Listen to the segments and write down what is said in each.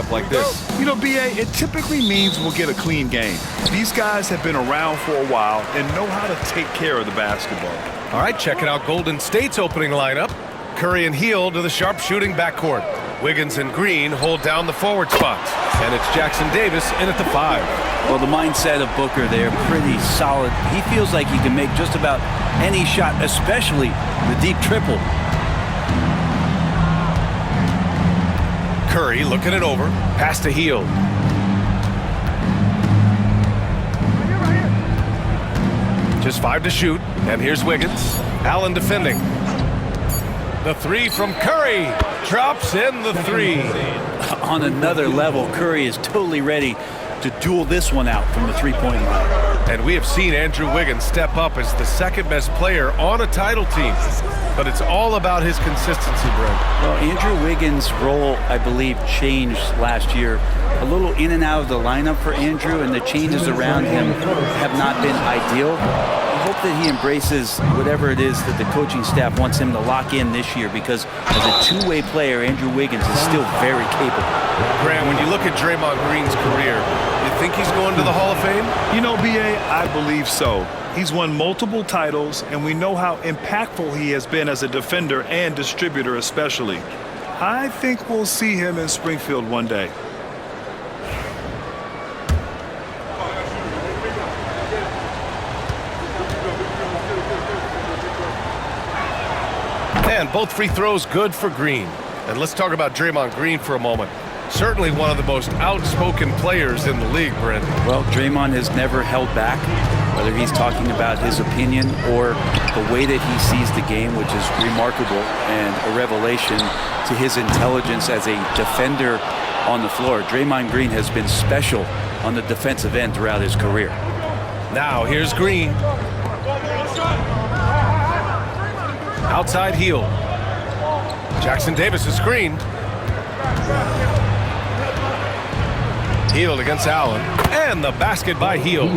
up like this? You know, B.A., it typically means we'll get a clean game. These guys have been around for a while and know how to take care of the basketball. All right, checking out Golden State's opening lineup. Curry and Hield to the sharpshooting backcourt. Wiggins and Green hold down the forward spots. And it's Jackson Davis in at the 5. Well, the mindset of Booker there, pretty solid. He feels like he can make just about any shot, especially the deep triple. Curry looking it over. Pass to Hield. Just 5 to shoot. And here's Wiggins. Allen defending. The 3 from Curry. Drops in the 3. On another level, Curry is totally ready to duel this one out from the three-point line. And we have seen Andrew Wiggins step up as the second best player on a title team. But it's all about his consistency, Brent. Well, Andrew Wiggins' role, I believe, changed last year. A little in and out of the lineup for Andrew, and the changes around him have not been ideal. I hope that he embraces whatever it is that the coaching staff wants him to lock in this year, because as a two-way player, Andrew Wiggins is still very capable. Grant, when you look at Draymond Green's career, you think he's going to the Hall of Fame? You know, B.A., I believe so. He's won multiple titles, and we know how impactful he has been as a defender and distributor especially. I think we'll see him in Springfield one day. And both free throws good for Green. And let's talk about Draymond Green for a moment. Certainly one of the most outspoken players in the league, Brent. Well, Draymond has never held back, whether he's talking about his opinion or the way that he sees the game, which is remarkable and a revelation to his intelligence as a defender on the floor. Draymond Green has been special on the defensive end throughout his career. Now here's Green. Outside Hield. Jackson Davis is screened. Hield against Allen. And the basket by Hield.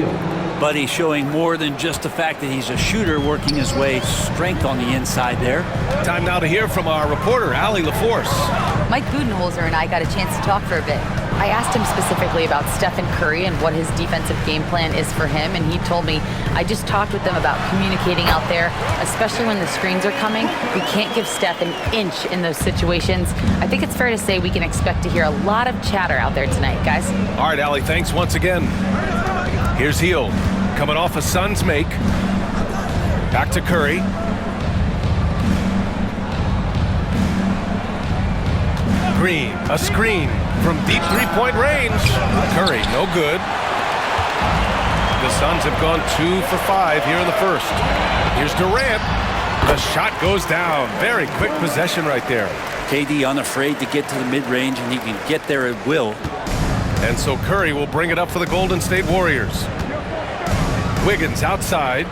But he's showing more than just the fact that he's a shooter, working his way strength on the inside there. Time now to hear from our reporter, Allie LaForce. Mike Budenholzer and I got a chance to talk for a bit. I asked him specifically about Stephen Curry and what his defensive game plan is for him, and he told me, I just talked with them about communicating out there, especially when the screens are coming. We can't give Steph an inch in those situations. I think it's fair to say we can expect to hear a lot of chatter out there tonight, guys. All right, Allie, thanks once again. Here's Hield, coming off a Suns make. Back to Curry. Green, a screen from deep three-point range. Curry, no good. The Suns have gone 2 for 5 here in the first. Here's Durant. The shot goes down. Very quick possession right there. KD unafraid to get to the mid-range, and he can get there at will. And so Curry will bring it up for the Golden State Warriors. Wiggins outside.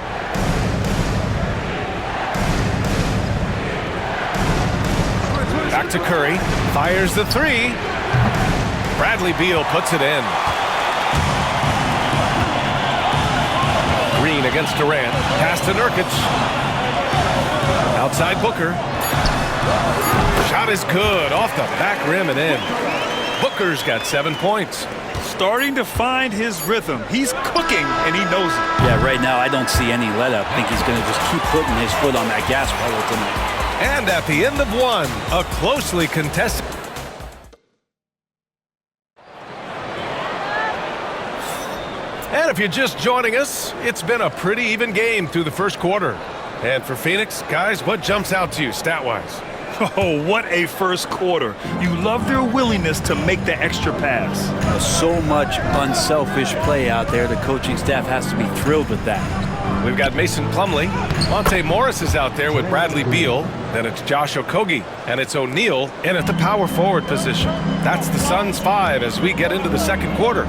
Back to Curry. Fires the 3. Bradley Beal puts it in. Green against Durant. Pass to Nurkic. Outside Booker. Shot is good. Off the back rim and in. Booker's got 7 points. Starting to find his rhythm. He's cooking, and he knows it. Yeah, right now I don't see any let-up. I think he's going to just keep putting his foot on that gas pedal tonight. And at the end of one, a closely contested. And if you're just joining us, it's been a pretty even game through the first quarter. And for Phoenix, guys, what jumps out to you stat-wise? Oh, what a first quarter. You love their willingness to make the extra pass. So much unselfish play out there. The coaching staff has to be thrilled with that. We've got Mason Plumlee. Monte Morris is out there with Bradley Beal. Then it's Josh Okogie. And it's O'Neal in at the power forward position. That's the Suns 5 as we get into the second quarter.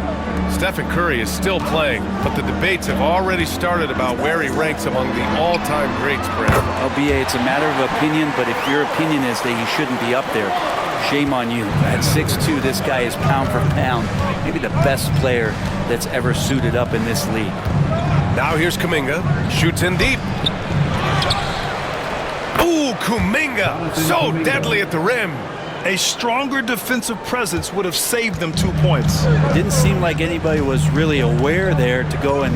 Stephen Curry is still playing, but the debates have already started about where he ranks among the all-time greats, Brad. LBA, it's a matter of opinion, but if your opinion is that he shouldn't be up there, shame on you. At 6'2", this guy is pound for pound, maybe the best player that's ever suited up in this league. Now here's Kuminga. Shoots in deep. Ooh, Kuminga. So deadly at the rim. A stronger defensive presence would have saved them 2 points. It didn't seem like anybody was really aware there to go and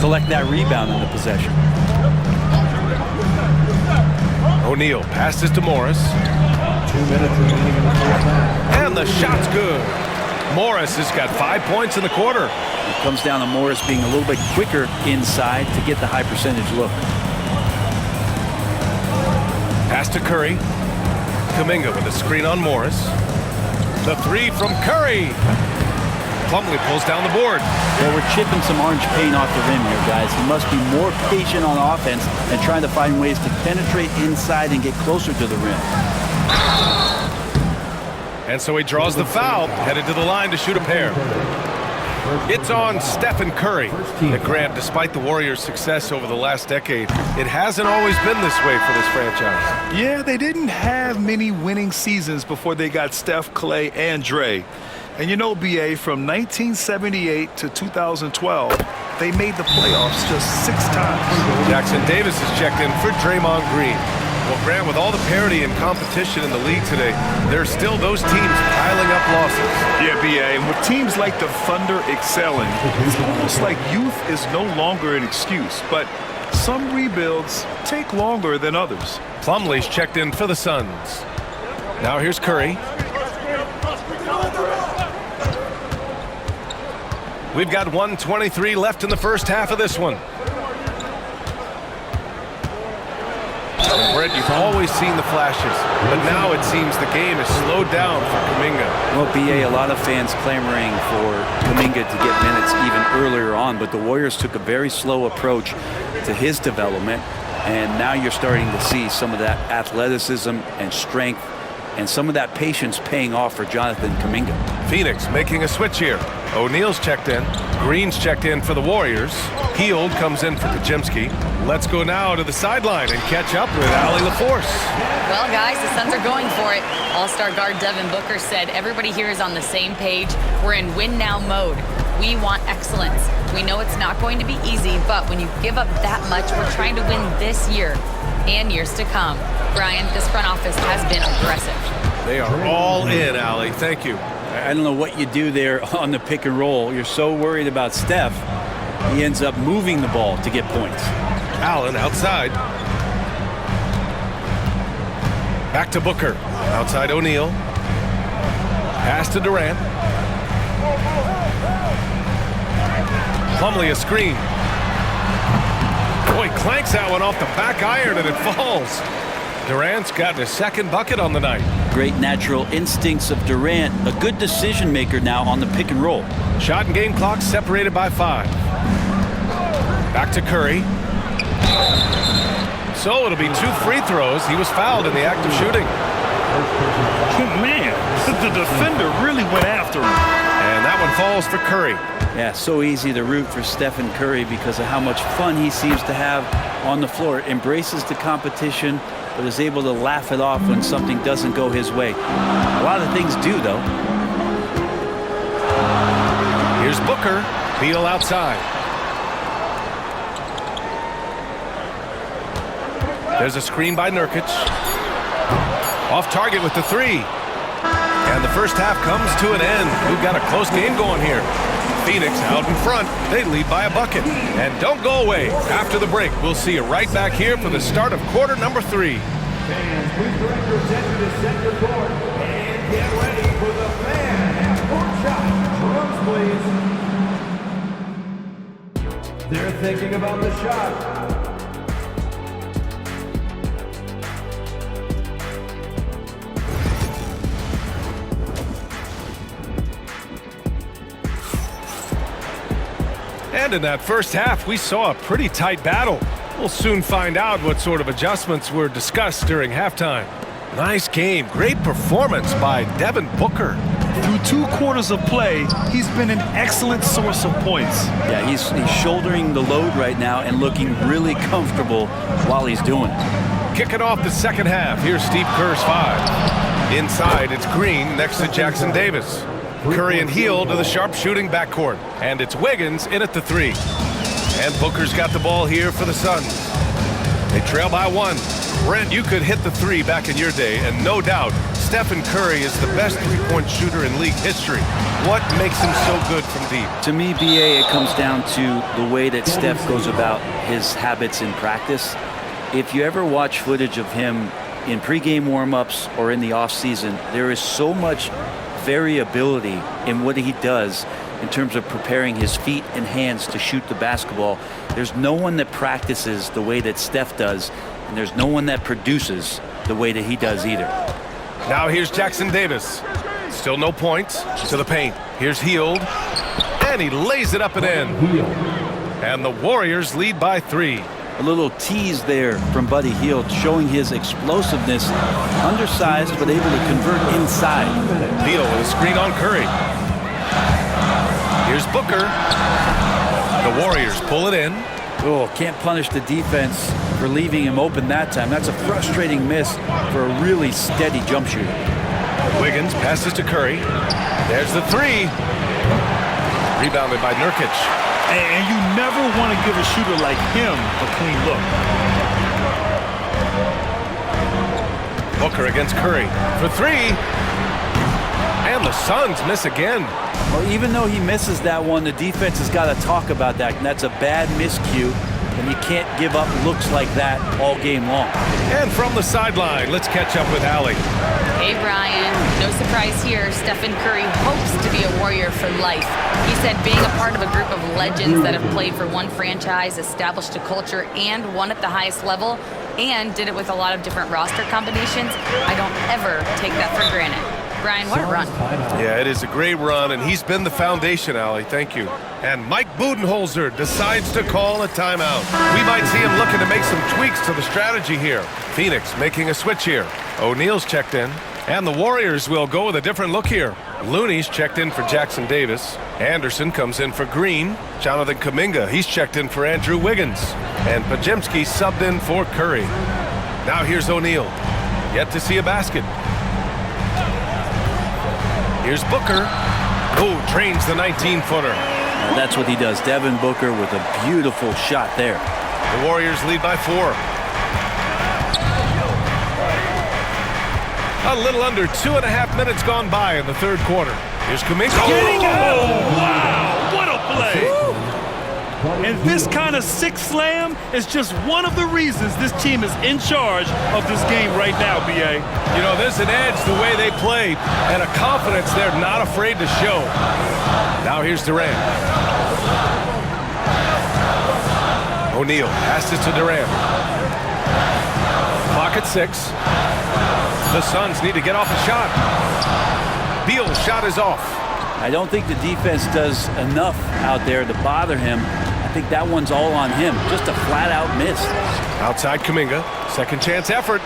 collect that rebound in the possession. O'Neal passes to Morris. 2 minutes remaining in the first half. And the shot's good. Morris has got 5 points in the quarter. It comes down to Morris being a little bit quicker inside to get the high percentage look. Pass to Curry. Kuminga with a screen on Morris. The three from Curry. Plumlee pulls down the board. Well, we're chipping some orange paint off the rim here, guys. He must be more patient on offense and trying to find ways to penetrate inside and get closer to the rim. And so he draws the foul, headed to the line to shoot a pair. It's on Stephen Curry. And Grant, despite the Warriors' success over the last decade, it hasn't always been this way for this franchise. Yeah, they didn't have many winning seasons before they got Steph, Clay, and Dre. And you know, BA, from 1978 to 2012, they made the playoffs just 6 times. Jackson Davis is checked in for Draymond Green. Well, Grant, with all the parity and competition in the league today, there's still those teams piling up losses. Yeah, BA, and with teams like the Thunder excelling, it's almost like youth is no longer an excuse. But some rebuilds take longer than others. Plumlee's checked in for the Suns. Now here's Curry. We've got 1:23 left in the first half of this one. And Brett, you've always seen the flashes, but now it seems the game is slowed down for Kuminga. Well, BA, a lot of fans clamoring for Kuminga to get minutes even earlier on, but the Warriors took a very slow approach to his development, and now you're starting to see some of that athleticism and strength and some of that patience paying off for Jonathan Kuminga. Phoenix making a switch here. O'Neal's checked in. Green's checked in for the Warriors. Heald comes in for Kajimski. Let's go now to the sideline and catch up with Allie LaForce. Well, guys, the Suns are going for it. All-star guard Devin Booker said everybody here is on the same page. We're in win-now mode. We want excellence. We know it's not going to be easy, but when you give up that much, we're trying to win this year and years to come. Brian, this front office has been aggressive. They are all in, Allie. Thank you. I don't know what you do there on the pick and roll. You're so worried about Steph, he ends up moving the ball to get points. Allen outside. Back to Booker. Outside O'Neal. Pass to Durant. Plumlee a screen. Boy, clanks that one off the back iron and it falls. Durant's got his second bucket on the night. Great natural instincts of Durant. A good decision maker now on the pick and roll. Shot and game clock separated by 5. Back to Curry. So it'll be 2 free throws. He was fouled in the act of shooting. Man, the defender really went after him. And that one falls for Curry. Yeah, so easy to root for Stephen Curry because of how much fun he seems to have on the floor. Embraces the competition, but is able to laugh it off when something doesn't go his way. A lot of things do, though. Here's Booker. Beal outside. There's a screen by Nurkic. Off target with the 3. And the first half comes to an end. We've got a close game going here. Phoenix out in front. They lead by a bucket. And don't go away. After the break, we'll see you right back here for the start of quarter number 3. Fans, please direct your attention to center court and get ready for the fan at court shot. Drums, please. They're thinking about the shot. And in that first half, we saw a pretty tight battle. We'll soon find out what sort of adjustments were discussed during halftime. Nice game. Great performance by Devin Booker. Through 2 quarters of play, he's been an excellent source of points. Yeah, he's shouldering the load right now and looking really comfortable while he's doing it. Kicking off the second half, here's Steve Kerr's 5. Inside, it's Green next to Jackson Davis. Curry and Heald to the sharp-shooting backcourt. And it's Wiggins in at the 3. And Booker's got the ball here for the Suns. They trail by 1. Brent, you could hit the 3 back in your day, and no doubt Stephen Curry is the best three-point shooter in league history. What makes him so good from deep? To me, BA, it comes down to the way that Steph goes about his habits in practice. If you ever watch footage of him in pregame warm-ups or in the off-season, there is so much variability in what he does in terms of preparing his feet and hands to shoot the basketball. There's no one that practices the way that Steph does, and there's no one that produces the way that he does either. Now here's Jackson Davis. Still no points. To the paint. Here's Hield. And he lays it up and in. And the Warriors lead by 3. A little tease there from Buddy Hield, showing his explosiveness. Undersized, but able to convert inside. Beal with a screen on Curry. Here's Booker. The Warriors pull it in. Oh, can't punish the defense for leaving him open that time. That's a frustrating miss for a really steady jump shooter. Wiggins passes to Curry. There's the 3. Rebounded by Nurkic. And you never want to give a shooter like him a clean look. Booker against Curry for 3. And the Suns miss again. Well, even though he misses that one, the defense has got to talk about that, and that's a bad miscue, and you can't give up looks like that all game long. And from the sideline, let's catch up with Allie. Hey, Brian. No surprise here. Stephen Curry hopes to be a Warrior for life. He said being a part of a group of legends that have played for one franchise, established a culture, and won at the highest level, and did it with a lot of different roster combinations, I don't ever take that for granted. Brian, what a run. Yeah, it is a great run, and he's been the foundation, Allie. Thank you. And Mike Budenholzer decides to call a timeout. We might see him looking to make some tweaks to the strategy here. Phoenix making a switch here. O'Neal's checked in. And the Warriors will go with a different look here. Looney's checked in for Jackson Davis. Anderson comes in for Green. Jonathan Kuminga, he's checked in for Andrew Wiggins. And Pajemski subbed in for Curry. Now here's O'Neal. Yet to see a basket. Here's Booker, who drains the 19-footer. That's what he does. Devin Booker with a beautiful shot there. The Warriors lead by 4. A little under 2.5 minutes gone by in the third quarter. Here's Kuminga. Oh, wow, what a play. And this kind of sick slam is just one of the reasons this team is in charge of this game right now, B.A. You know, there's an edge the way they play and a confidence they're not afraid to show. Now here's Durant. O'Neal passes to Durant. Clock at 6. The Suns need to get off a shot. Beal's shot is off. I don't think the defense does enough out there to bother him. I think that one's all on him. Just a flat-out miss. Outside Kuminga. Second chance effort.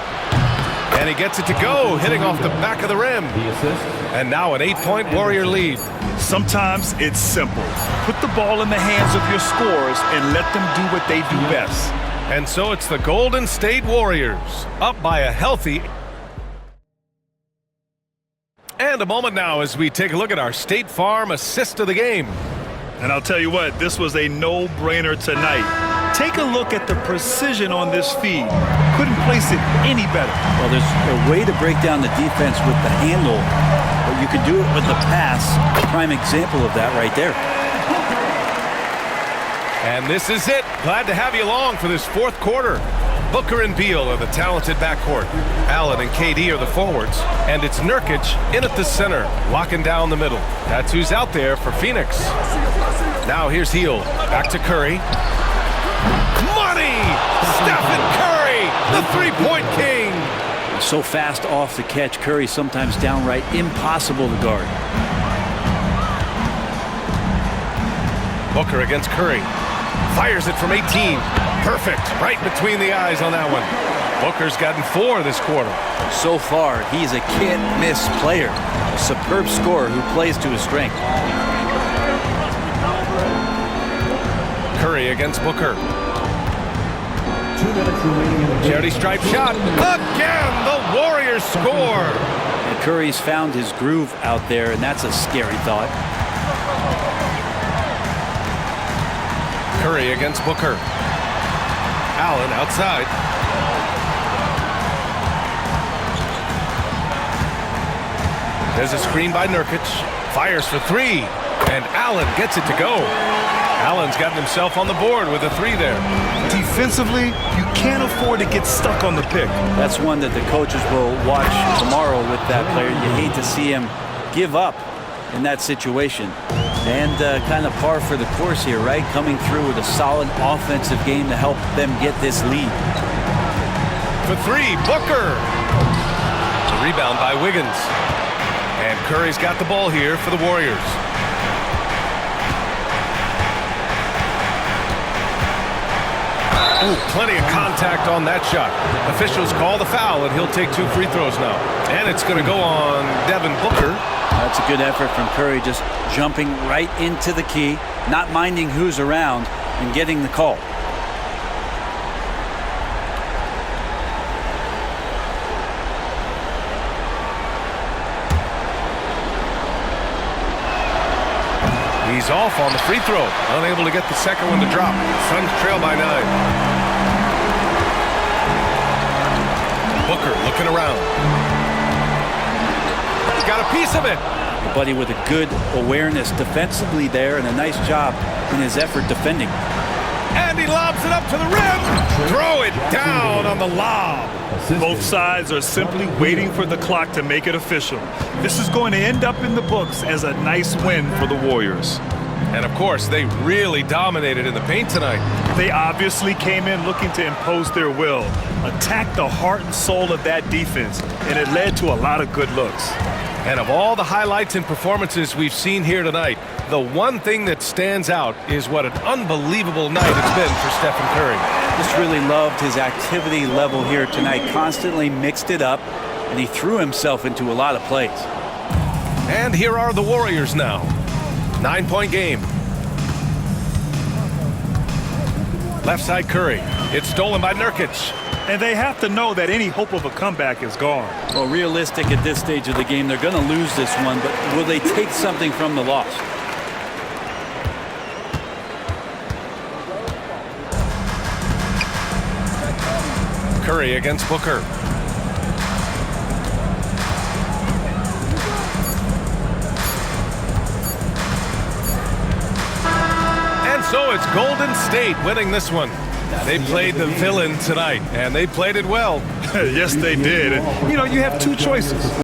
And he gets it to go, hitting off the back of the rim. And now an 8-point Warrior lead. Sometimes it's simple. Put the ball in the hands of your scorers and let them do what they do best. And so it's the Golden State Warriors, up by a healthy. And a moment now as we take a look at our State Farm assist of the game. And I'll tell you what, this was a no-brainer tonight. Take a look at the precision on this feed. Couldn't place it any better. Well, there's a way to break down the defense with the handle, but you can do it with the pass. Prime example of that right there. And this is it. Glad to have you along for this fourth quarter. Booker and Beal are the talented backcourt. Allen and KD are the forwards. And it's Nurkic in at the center, locking down the middle. That's who's out there for Phoenix. Now here's Hield. Back to Curry. Money! Stephen Curry, the three-point king. So fast off the catch, Curry sometimes downright impossible to guard. Booker against Curry. Fires it from 18. Perfect. Right between the eyes on that one. Booker's gotten 4 this quarter. So far, he's a can't-miss player. A superb scorer who plays to his strength. Curry against Booker. 2 minutes remaining in the game. Charity stripe shot. Again, the Warriors score. And Curry's found his groove out there, and that's a scary thought. Curry against Booker. Allen outside. There's a screen by Nurkic. Fires for three. And Allen gets it to go. Allen's gotten himself on the board with a three there. Defensively, you can't afford to get stuck on the pick. That's one that the coaches will watch tomorrow with that player. You hate to see him give up in that situation. And kind of par for the course here, right? Coming through with a solid offensive game to help them get this lead. For three, Booker. The rebound by Wiggins. And Curry's got the ball here for the Warriors. Ooh, plenty of contact on that shot. Officials call the foul, and he'll take 2 free throws now. And it's going to go on Devin Booker. That's a good effort from Curry, just jumping right into the key, not minding who's around, and getting the call. He's off on the free throw. Unable to get the second one to drop. Suns trail by 9. Booker looking around. He's got a piece of it. Buddy with a good awareness defensively there and a nice job in his effort defending. And he lobs it up to the rim. Throw it down on the lob. Both sides are simply waiting for the clock to make it official. This is going to end up in the books as a nice win for the Warriors. And of course, they really dominated in the paint tonight. They obviously came in looking to impose their will, attack the heart and soul of that defense, and it led to a lot of good looks. And of all the highlights and performances we've seen here tonight, the one thing that stands out is what an unbelievable night it's been for Stephen Curry. Just really loved his activity level here tonight. Constantly mixed it up, and he threw himself into a lot of plays. And here are the Warriors now. 9-point game. Left side Curry. It's stolen by Nurkic. And they have to know that any hope of a comeback is gone. Well, realistic at this stage of the game, they're going to lose this one, but will they take something from the loss? Curry against Booker. And so it's Golden State winning this one. They played the villain tonight, and they played it well. Yes, they did. And, you know, you have two choices.